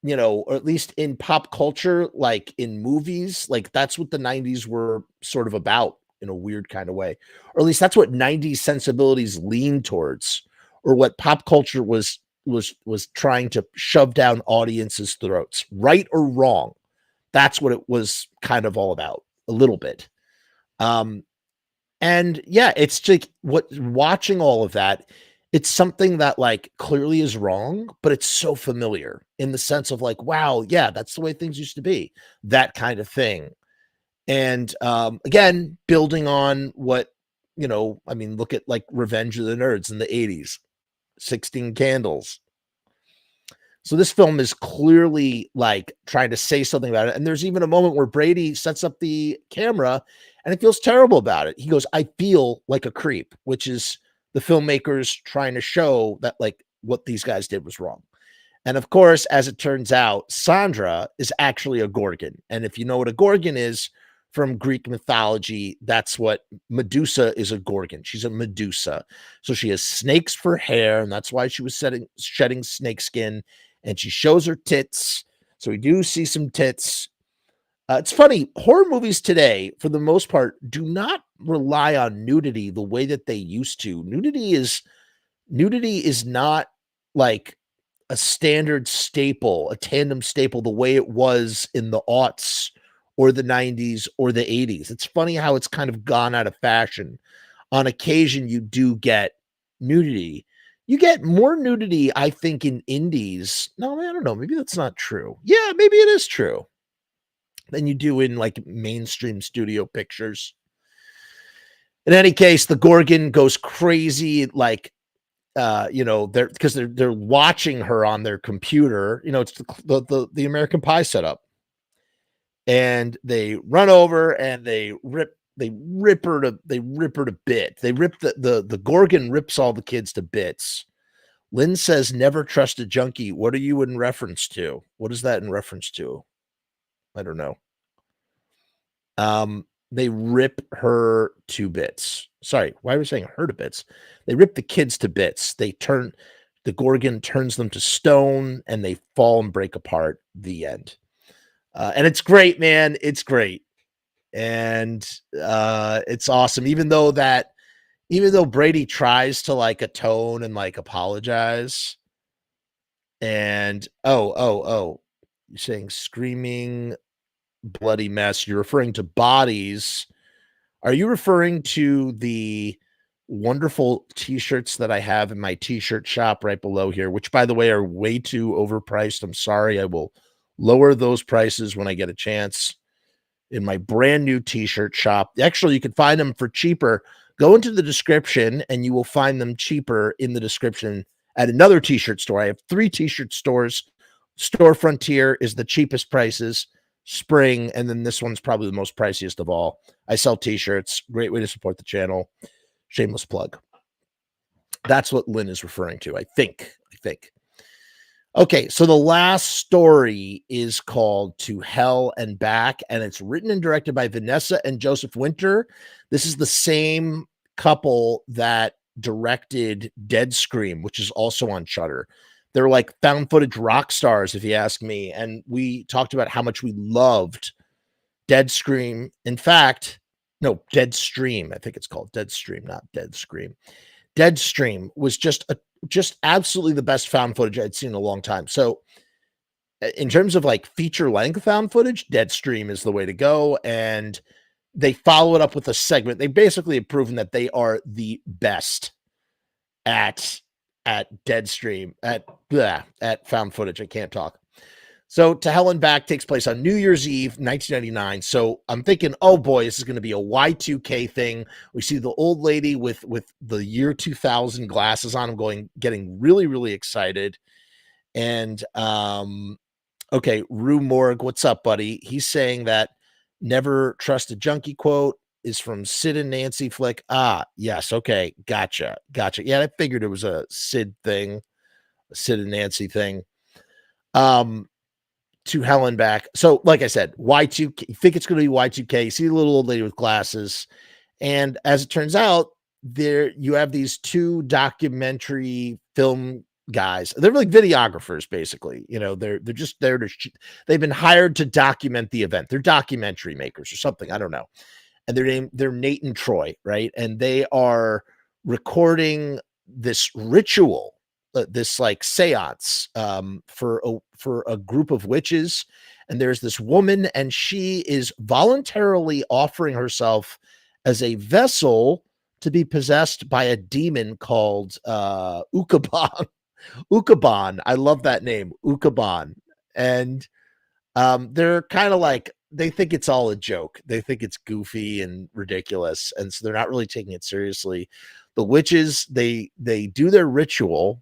or at least in pop culture, like in movies, like that's what the 90s were sort of about in a weird kind of way. Or at least that's what 90s sensibilities lean towards, or what pop culture was trying to shove down audiences' throats, right or wrong. That's what it was kind of all about, a little bit. And yeah, it's like watching all of that, it's something that like clearly is wrong, but it's so familiar in the sense of like, wow, yeah, that's the way things used to be, that kind of thing. And again, building on what, look at like Revenge of the Nerds in the 80s. 16 Candles. So this film is clearly like trying to say something about it. And there's even a moment where Brady sets up the camera and it feels terrible about it. He goes, I feel like a creep, which is the filmmakers trying to show that like what these guys did was wrong. And of course, as it turns out, Sandra is actually a Gorgon. And if you know what a Gorgon is from Greek mythology, that's what Medusa is, a Gorgon. She's a Medusa. So she has snakes for hair, and that's why she was shedding snakeskin, and she shows her tits. So we do see some tits. It's funny, horror movies today, for the most part, do not rely on nudity the way that they used to. Nudity is not like a standard staple, a tandem staple, the way it was in the aughts or the 90s or the 80s. It's funny how it's kind of gone out of fashion. On occasion, you do get nudity. You get more nudity, I think, in indies. No, I don't know. Maybe that's not true. Yeah, maybe it is true. Than you do in like mainstream studio pictures. In any case, the Gorgon goes crazy, like they're watching her on their computer. It's the American Pie setup, and they run over and they rip her to bits. They rip the Gorgon rips all the kids to bits. Lynn says, "Never trust a junkie." What are you in reference to? What is that in reference to? I don't know. They rip her to bits. Sorry, why are we saying her to bits? They rip the kids to bits. The Gorgon turns them to stone, and they fall and break apart. The end. And it's great, man. It's great. And it's awesome. Even though Brady tries to like atone and like apologize. And you're saying screaming bloody mess. You're referring to bodies. Are you referring to the wonderful t-shirts that I have in my t-shirt shop right below here, which by the way are way too overpriced? I'm sorry. I will lower those prices when I get a chance. In my brand new t-shirt shop. Actually, you can find them for cheaper. Go into the description and you will find them cheaper in the description at another t-shirt store. I have 3 t-shirt stores. Store Frontier is the cheapest prices. Spring, and then this one's probably the most priciest of all. I sell t-shirts. Great way to support the channel. Shameless plug. That's what Lynn is referring to, I think. Okay, so the last story is called To Hell and Back, and it's written and directed by Vanessa and Joseph Winter. This is the same couple that directed Dead Scream, which is also on Shudder. They're like found footage rock stars, if you ask me. And we talked about how much we loved Dead Scream. In fact, no, Deadstream. I think it's called Deadstream, not Dead Scream. Deadstream was just absolutely the best found footage I'd seen in a long time. So in terms of like feature length found footage, Deadstream is the way to go. And they follow it up with a segment. They basically have proven that they are the best at Deadstream, at found footage. I can't talk. So To Hell and Back takes place on New Year's Eve, 1999. So I'm thinking, oh boy, this is going to be a Y2K thing. We see the old lady with the year 2000 glasses on. Getting really, really excited. And okay, Rue Morg, what's up, buddy? He's saying that never trust a junkie quote is from Sid and Nancy flick. Yes. Okay. Gotcha. Yeah, I figured it was a Sid thing, a Sid and Nancy thing. To Hell and Back. So, like I said, Y2K, you think it's going to be Y2K. You see the little old lady with glasses. And as it turns out, there you have these 2 documentary film guys. They're like videographers, basically. They're just there to they've been hired to document the event. They're documentary makers or something. I don't know. And they're Nate and Troy, right? And they are recording this ritual, this like seance for a group of witches. And there's this woman, and she is voluntarily offering herself as a vessel to be possessed by a demon called Ukaban. Ukaban. I love that name, Ukaban. And they're kind of like, they think it's all a joke. They think it's goofy and ridiculous. And so they're not really taking it seriously. The witches, they do their ritual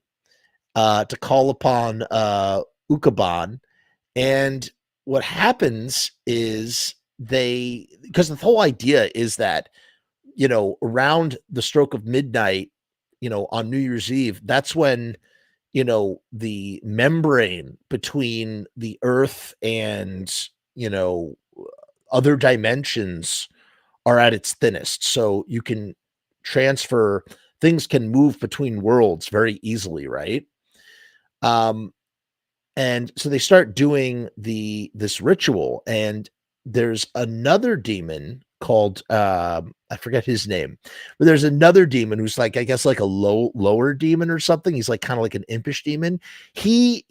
to call upon Ukaban. And what happens is because the whole idea is that, around the stroke of midnight, on New Year's Eve, that's when, the membrane between the earth and, other dimensions are at its thinnest. So you can things can move between worlds very easily, right? And so they start doing this ritual, and there's another demon called I forget his name, but there's another demon who's like, I guess like a lower demon or something. He's like kind of like an impish demon. He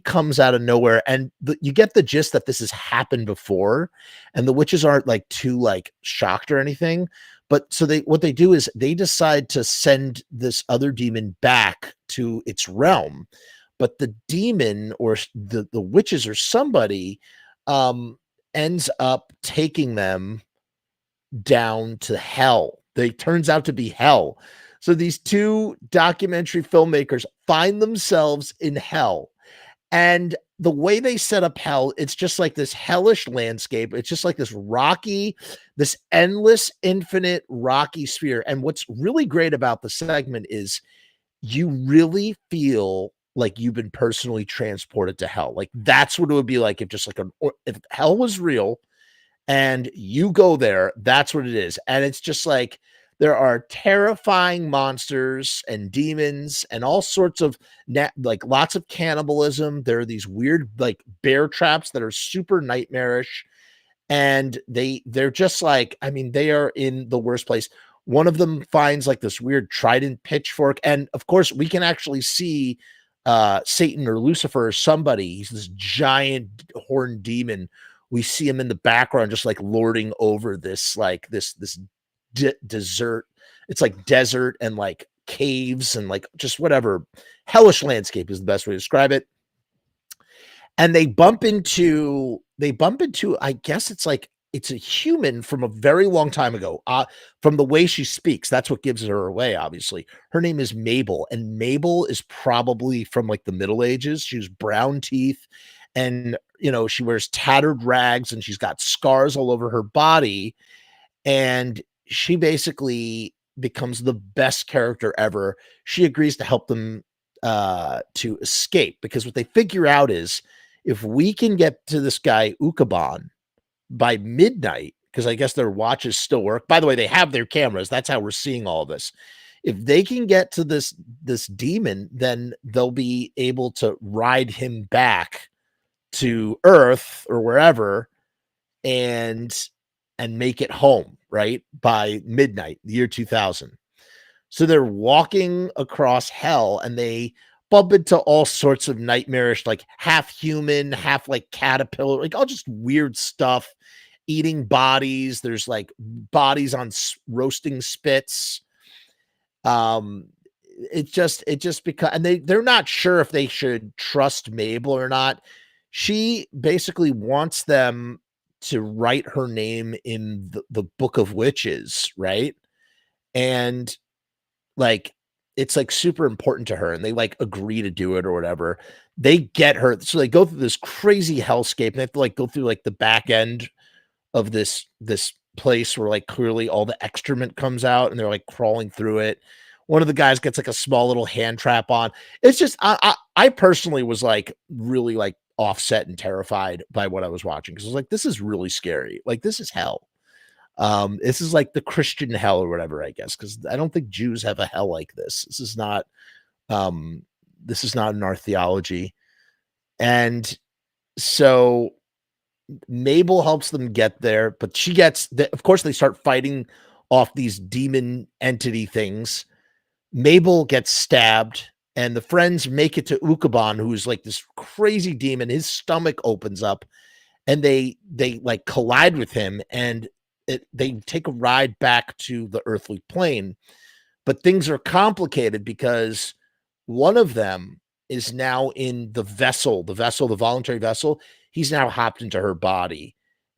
comes out of nowhere, and you get the gist that this has happened before, and the witches aren't like too like shocked or anything. But so what they do is they decide to send this other demon back to its realm, but the demon or the witches or somebody ends up taking them down to hell. They turns out to be hell. So these two documentary filmmakers find themselves in hell. And the way they set up hell, it's just like this hellish landscape. It's just like this rocky, this endless, infinite rocky sphere. And what's really great about the segment is you really feel like you've been personally transported to hell. Like that's what it would be like if just like if hell was real and you go there, that's what it is. And it's just like there are terrifying monsters and demons and all sorts of like lots of cannibalism. There are these weird like bear traps that are super nightmarish, and they're just like, I mean, they are in the worst place. One of them finds like this weird trident pitchfork, and of course we can actually see Satan or Lucifer or somebody. He's this giant horned demon. We see him in the background just like lording over this like this desert. It's like desert and like caves and like just whatever. Hellish landscape is the best way to describe it. And they bump into I guess it's like it's a human from a very long time ago. From the way she speaks, that's what gives her away, obviously. Her name is Mabel, and Mabel is probably from like the Middle Ages. She has brown teeth, and you know, she wears tattered rags, and she's got scars all over her body. And she basically becomes the best character ever. She agrees to help them to escape, because what they figure out is if we can get to this guy Ukaban by midnight, because I guess their watches still work. By the way, they have their cameras. That's how we're seeing all this. If they can get to this demon, then they'll be able to ride him back to Earth or wherever and make it home, right? By midnight, the year 2000. So they're walking across hell, and they bump into all sorts of nightmarish, like half human, half like caterpillar, like all just weird stuff, eating bodies. There's like bodies on roasting spits. It just because, and they're not sure if they should trust Mabel or not. She basically wants them to write her name in the book of witches, right? And like it's like super important to her, and they like agree to do it or whatever. They get her, so they go through this crazy hellscape, and they have to like go through like the back end of this place where like clearly all the excrement comes out, and they're like crawling through it. One of the guys gets like a small little hand trap on. It's just I personally was like really like offset and terrified by what I was watching, because I was like, this is really scary. Like this is hell. This is like the Christian hell or whatever, I guess, because I don't think Jews have a hell like this. This is not in our theology. And so Mabel helps them get there, but she gets of course they start fighting off these demon entity things. Mabel gets stabbed, and the friends make it to Ukaban, who's like this crazy demon. His stomach opens up, and they like collide with him, and they take a ride back to the earthly plane. But things are complicated because one of them is now in the voluntary vessel. He's now hopped into her body,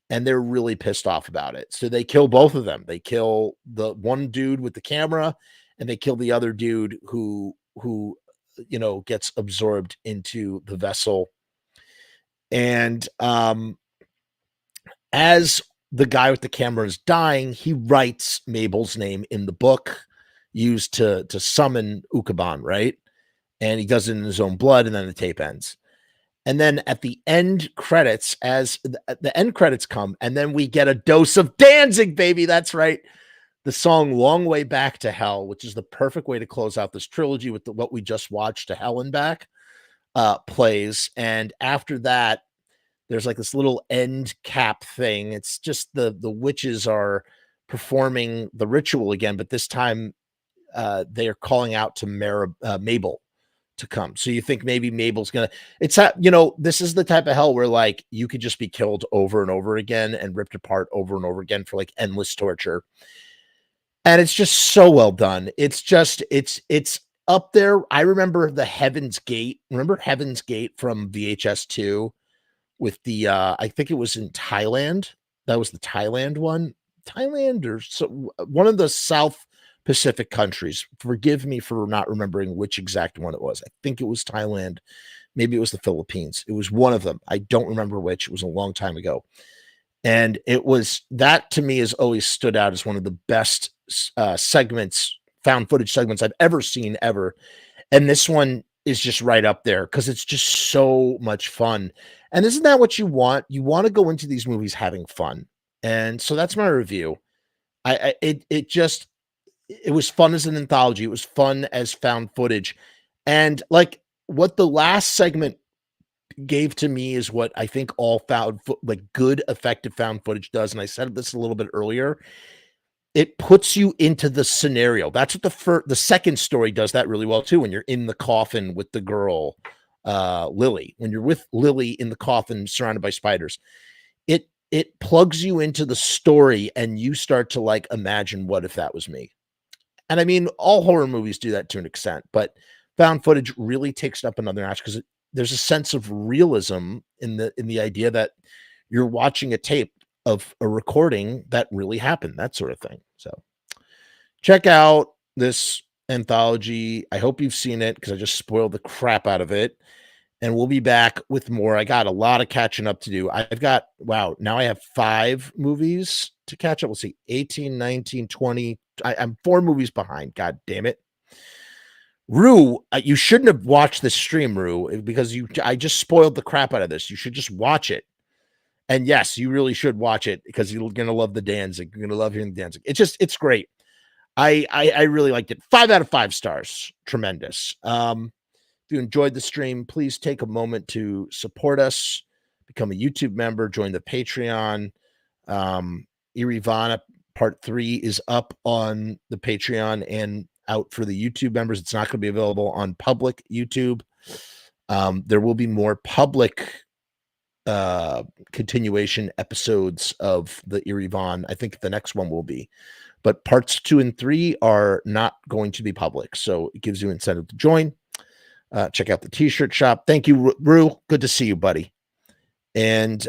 and they're really pissed off about it. So they kill both of them. They kill the one dude with the camera, and they kill the other dude who you know gets absorbed into the vessel. And as the guy with the camera is dying, he writes Mabel's name in the book used to summon Ukaban, right? And he does it in his own blood, and then the tape ends. And then at the end credits, as the end credits come, and then we get a dose of Danzig, baby. That's right. The song Long Way Back to Hell, which is the perfect way to close out this trilogy with what we just watched, To Hell and Back, plays. And after that, there's like this little end cap thing. It's just the witches are performing the ritual again, but this time they are calling out to Mabel to come. So you think maybe Mabel's gonna, this is the type of hell where like you could just be killed over and over again and ripped apart over and over again for like endless torture. And it's just so well done. It's up there. I remember the Heaven's Gate. Remember Heaven's Gate from VHS 2 with the I think it was in Thailand. That was the Thailand one. Thailand or so, one of the South Pacific countries. Forgive me for not remembering which exact one it was. I think it was Thailand. Maybe it was the Philippines. It was one of them. I don't remember which. It was a long time ago. And it was, that to me has always stood out as one of the best segments, found footage segments I've ever seen ever. And this one is just right up there because it's just so much fun. And isn't that what you want? You want to go into these movies having fun. And so that's my review. It was fun as an anthology. It was fun as found footage. And like what the last segment gave to me is what I think all good effective found footage does. And I said this a little bit earlier. It puts you into the scenario. That's what the second story does that really well too. When you're in the coffin with the girl, Lily, when you're with Lily in the coffin surrounded by spiders, it plugs you into the story and you start to like imagine what if that was me. And I mean, all horror movies do that to an extent, but found footage really takes it up another notch because there's a sense of realism in the idea that you're watching a tape of a recording that really happened, that sort of thing. So check out this anthology. I hope you've seen it because I just spoiled the crap out of it. And we'll be back with more. I got a lot of catching up to do. Now I have 5 movies to catch up. We'll see 18, 19, 20. I'm 4 movies behind. God damn it. Rue, you shouldn't have watched this stream, Rue, because I just spoiled the crap out of this. You should just watch it. And yes, you really should watch it because you're going to love the Danzig. You're going to love hearing the Danzig. It's great. I really liked it. 5 out of 5 stars. Tremendous. If you enjoyed the stream, please take a moment to support us, become a YouTube member, join the Patreon. Irivana Part 3 is up on the Patreon and out for the YouTube members. It's not going to be available on public YouTube. There will be more public continuation episodes of the Irivana. I think the next one will be. But parts 2 and 3 are not going to be public. So it gives you incentive to join. Check out the t-shirt shop. Thank you, Rue. Good to see you, buddy. And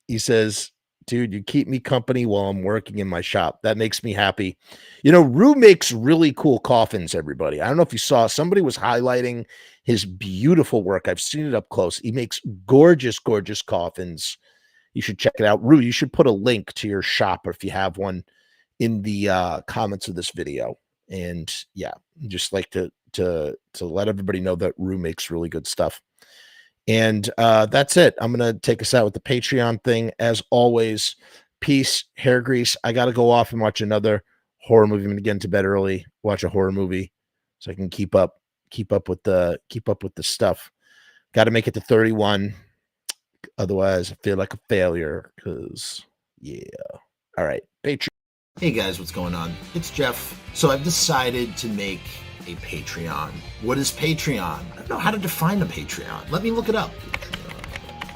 he says, dude, you keep me company while I'm working in my shop. That makes me happy. Rue makes really cool coffins, everybody. I don't know if you saw, somebody was highlighting his beautiful work. I've seen it up close. He makes gorgeous, gorgeous coffins. You should check it out. Rue, you should put a link to your shop if you have one in the comments of this video. And yeah, just like to let everybody know that Rue makes really good stuff. And that's it. I'm going to take us out with the Patreon thing. As always, peace, hair grease. I got to go off and watch another horror movie. I'm going to get into bed early, watch a horror movie so I can keep up with the stuff. Got to make it to 31. Otherwise I feel like a failure because yeah. All right. Patreon. Hey guys, what's going on? It's Jeff. So I've decided to make a Patreon. What is Patreon? I don't know how to define a Patreon. Let me look it up.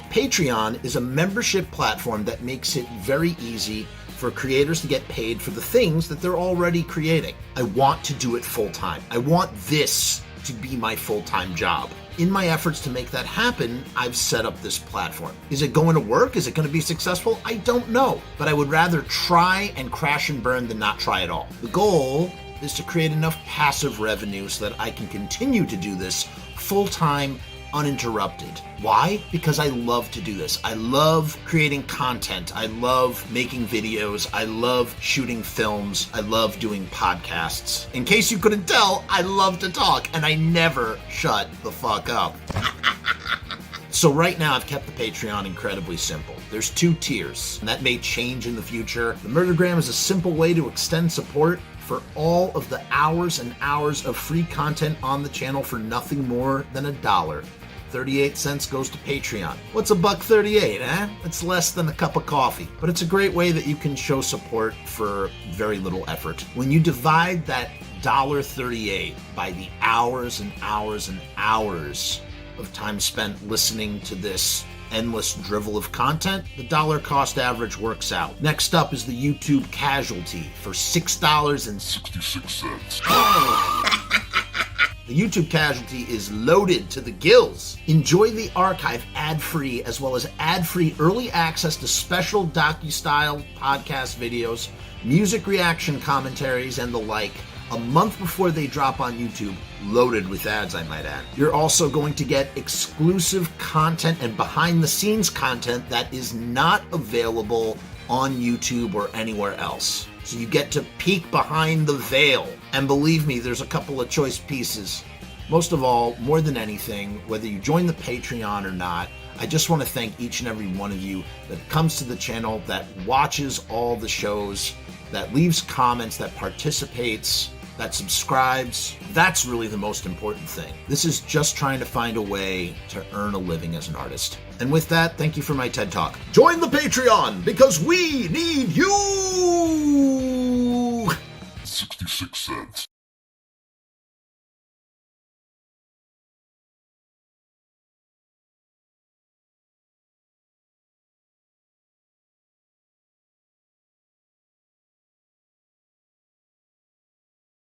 Patreon is a membership platform that makes it very easy for creators to get paid for the things that they're already creating. I want to do it full time. I want this to be my full-time job. In my efforts to make that happen, I've set up this platform. Is it going to work? Is it going to be successful? I don't know, but I would rather try and crash and burn than not try at all. The goal is to create enough passive revenue so that I can continue to do this full-time, uninterrupted. Why? Because I love to do this. I love creating content. I love making videos. I love shooting films. I love doing podcasts. In case you couldn't tell, I love to talk and I never shut the fuck up. So right now I've kept the Patreon incredibly simple. There's 2 tiers, and that may change in the future. The Murdergram is a simple way to extend support for all of the hours and hours of free content on the channel for nothing more than $1. 38 cents goes to Patreon. What's $1.38, eh? It's less than a cup of coffee, but it's a great way that you can show support for very little effort. When you divide that $1.38 by the hours and hours and hours of time spent listening to this endless drivel of content, the dollar cost average works out. Next up is the YouTube Casualty for $6.66. The YouTube Casualty is loaded to the gills. Enjoy the archive ad-free, as well as ad-free early access to special docu-style podcast videos, music reaction commentaries, and the like, a month before they drop on YouTube, loaded with ads, I might add. You're also going to get exclusive content and behind-the-scenes content that is not available on YouTube or anywhere else. So you get to peek behind the veil. And believe me, there's a couple of choice pieces. Most of all, more than anything, whether you join the Patreon or not, I just want to thank each and every one of you that comes to the channel, that watches all the shows, that leaves comments, that participates, that subscribes. That's really the most important thing. This is just trying to find a way to earn a living as an artist. And with that, thank you for my TED Talk. Join the Patreon, because we need you! 66 cents.